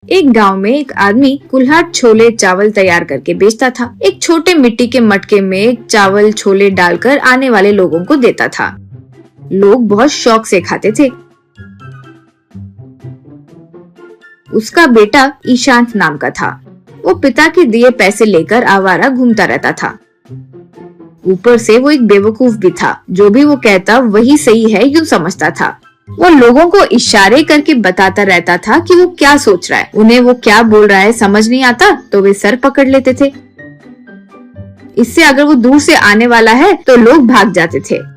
एक गांव में एक आदमी कुल्हाड़ छोले चावल तैयार करके बेचता था। एक छोटे मिट्टी के मटके में चावल छोले डालकर आने वाले लोगों को देता था। लोग बहुत शौक से खाते थे। उसका बेटा ईशांत नाम का था। वो पिता के दिए पैसे लेकर आवारा घूमता रहता था। ऊपर से वो एक बेवकूफ भी था। जो भी वो कहता वही सही है यूँ समझता था। वो लोगों को इशारे करके बताता रहता था कि वो क्या सोच रहा है। उन्हें वो क्या बोल रहा है समझ नहीं आता तो वे सर पकड़ लेते थे। इससे अगर वो दूर से आने वाला है तो लोग भाग जाते थे।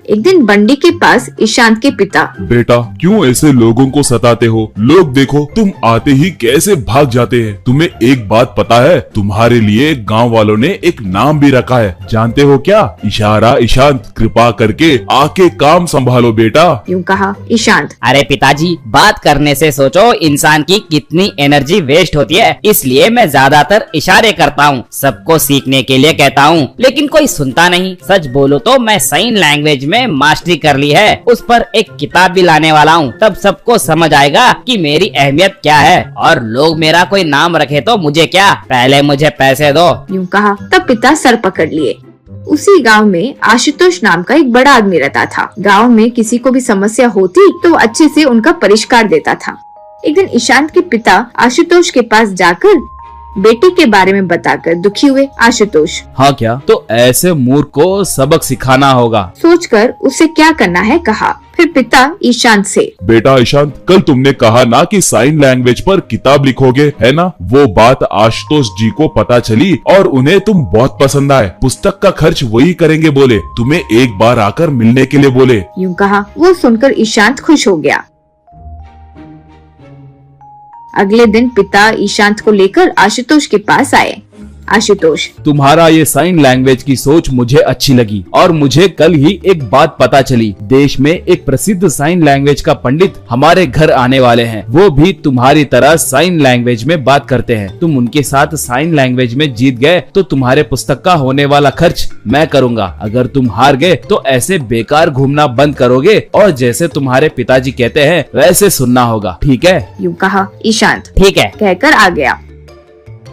एक दिन बंडी के पास ईशांत के पिता, बेटा क्यों ऐसे लोगों को सताते हो? लोग देखो तुम आते ही कैसे भाग जाते हैं। तुम्हें एक बात पता है? तुम्हारे लिए गांव वालों ने एक नाम भी रखा है, जानते हो क्या? इशारा ईशांत। कृपा करके आके काम संभालो बेटा। यूँ कहा ईशांत। अरे पिताजी, बात करने से सोचो इंसान की कितनी एनर्जी वेस्ट होती है, इसलिए मैं ज्यादातर इशारे करता हूँ, सबको सीखने के लिए कहता हूँ, लेकिन कोई सुनता नहीं। सच बोलो तो मैं साइन लैंग्वेज में मास्टरी कर ली है। उस पर एक किताब भी लाने वाला हूँ, तब सबको समझ आएगा कि मेरी अहमियत क्या है। और लोग मेरा कोई नाम रखे तो मुझे क्या, पहले मुझे पैसे दो। यूँ कहा तब पिता सर पकड़ लिए। उसी गांव में आशुतोष नाम का एक बड़ा आदमी रहता था। गांव में किसी को भी समस्या होती तो वो अच्छे से उनका परिष्कार देता था। एक दिन ईशांत के पिता आशुतोष के पास जाकर बेटी के बारे में बताकर दुखी हुए। आशुतोष, हाँ क्या? तो ऐसे मूर्ख को सबक सिखाना होगा। सोचकर उसे क्या करना है कहा। फिर पिता ईशांत से, बेटा ईशांत, कल तुमने कहा ना कि साइन लैंग्वेज पर किताब लिखोगे, है ना? वो बात आशुतोष जी को पता चली और उन्हें तुम बहुत पसंद आए। पुस्तक का खर्च वही करेंगे बोले, तुम्हें एक बार आकर मिलने के लिए बोले। यूँ कहा। वो सुनकर ईशांत खुश हो गया। अगले दिन पिता ईशांत को लेकर आशुतोष के पास आए। आशुतोष, तुम्हारा ये साइन लैंग्वेज की सोच मुझे अच्छी लगी और मुझे कल ही एक बात पता चली। देश में एक प्रसिद्ध साइन लैंग्वेज का पंडित हमारे घर आने वाले हैं। वो भी तुम्हारी तरह साइन लैंग्वेज में बात करते हैं। तुम उनके साथ साइन लैंग्वेज में जीत गए तो तुम्हारे पुस्तक का होने वाला खर्च मैं करूँगा। अगर तुम हार गए तो ऐसे बेकार घूमना बंद करोगे और जैसे तुम्हारे पिताजी कहते हैं वैसे सुनना होगा, ठीक है? यूँ कहा ईशांत। ठीक है, कहकर आ गया।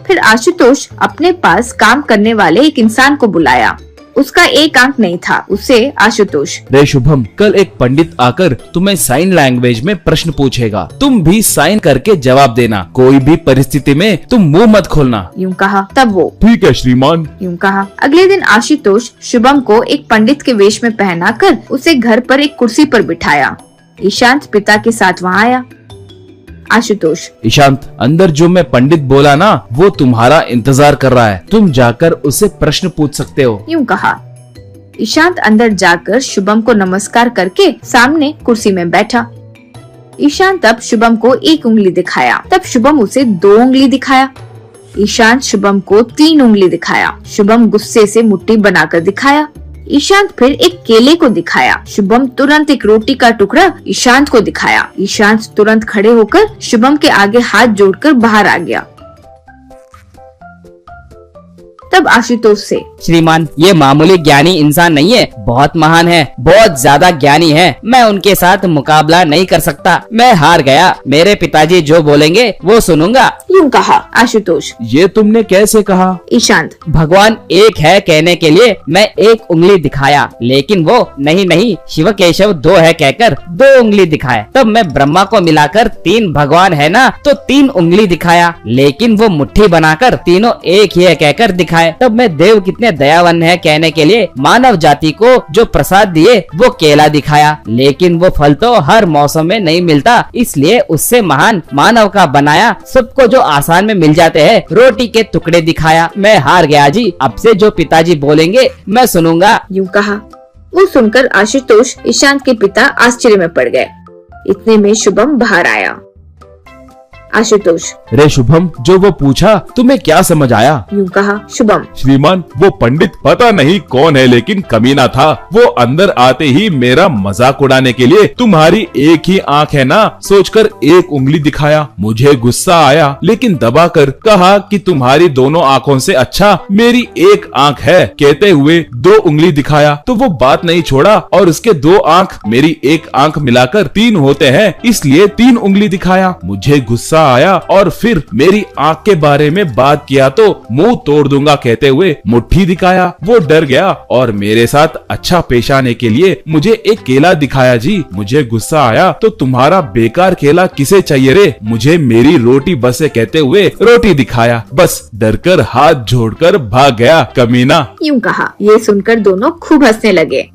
फिर आशुतोष अपने पास काम करने वाले एक इंसान को बुलाया। उसका एक आंख नहीं था। उसे आशुतोष, रे शुभम, कल एक पंडित आकर तुम्हें साइन लैंग्वेज में प्रश्न पूछेगा। तुम भी साइन करके जवाब देना। कोई भी परिस्थिति में तुम मुंह मत खोलना। यूँ कहा। तब वो, ठीक है श्रीमान। यूँ कहा। अगले दिन आशुतोष शुभम को एक पंडित के वेश में पहनाकर उसे घर पर एक कुर्सी पर बिठाया। ईशांत पिता के साथ वहाँ आया। आशुतोष, ईशांत, अंदर जो मैं पंडित बोला ना वो तुम्हारा इंतजार कर रहा है। तुम जाकर उससे प्रश्न पूछ सकते हो। यूँ कहा। ईशांत अंदर जाकर शुभम को नमस्कार करके सामने कुर्सी में बैठा। ईशांत अब शुभम को एक उंगली दिखाया, तब शुभम उसे 2 उंगली दिखाया। ईशांत शुभम को 3 उंगली दिखाया। शुभम गुस्से से मुट्ठी बनाकर दिखाया। ईशांत फिर एक केले को दिखाया। शुभम तुरंत एक रोटी का टुकड़ा ईशांत को दिखाया। ईशांत तुरंत खड़े होकर शुभम के आगे हाथ जोड़कर बाहर आ गया। तब आशुतोष से, श्रीमान, ये मामूली ज्ञानी इंसान नहीं है, बहुत महान है, बहुत ज्यादा ज्ञानी है। मैं उनके साथ मुकाबला नहीं कर सकता, मैं हार गया। मेरे पिताजी जो बोलेंगे वो सुनूंगा। यूँ कहा। आशुतोष, ये तुमने कैसे कहा? ईशांत, भगवान एक है कहने के लिए मैं एक उंगली दिखाया, लेकिन वो नहीं शिव केशव 2 है कहकर 2 उंगली दिखाए। तब मैं ब्रह्मा को मिलाकर 3 भगवान है ना तो 3 उंगली दिखाया, लेकिन वो मुट्ठी बनाकर तीनों एक ही है कहकर दिखाए। तब मैं देव कितने दयावान है कहने के लिए मानव जाति को जो प्रसाद दिए वो केला दिखाया, लेकिन वो फल तो हर मौसम में नहीं मिलता, इसलिए उससे महान मानव का बनाया सबको जो आसान में मिल जाते हैं रोटी के टुकड़े दिखाया। मैं हार गया जी, अब से जो पिताजी बोलेंगे मैं सुनूंगा। यूँ कहा। वो सुनकर आशुतोष ईशांत के पिता आश्चर्य में पड़ गए। इतने में शुभम बाहर आया। आशुतोष। रे शुभम, जो वो पूछा तुम्हें क्या समझ आया? यूं कहा शुभम। श्रीमान, वो पंडित पता नहीं कौन है लेकिन कमीना था। वो अंदर आते ही मेरा मजाक उड़ाने के लिए तुम्हारी एक ही आंख है ना सोचकर एक उंगली दिखाया। मुझे गुस्सा आया लेकिन दबाकर कहा कि तुम्हारी दोनों आंखों से अच्छा मेरी एक आंख है कहते हुए 2 उंगली दिखाया। तो वो बात नहीं छोड़ा और उसके 2 आंख मेरी एक आंख मिलाकर 3 होते हैं, इसलिए 3 उंगली दिखाया। मुझे गुस्सा आया और फिर मेरी आंख के बारे में बात किया तो मुंह तोड़ दूंगा कहते हुए मुट्ठी दिखाया। वो डर गया और मेरे साथ अच्छा पेश आने के लिए मुझे एक केला दिखाया जी। मुझे गुस्सा आया तो तुम्हारा बेकार केला किसे चाहिए रे, मुझे मेरी रोटी बस है कहते हुए रोटी दिखाया। बस डरकर हाथ जोड़कर भाग गया कमीना। यूं कहा। ये सुनकर दोनों खूब हंसने लगे।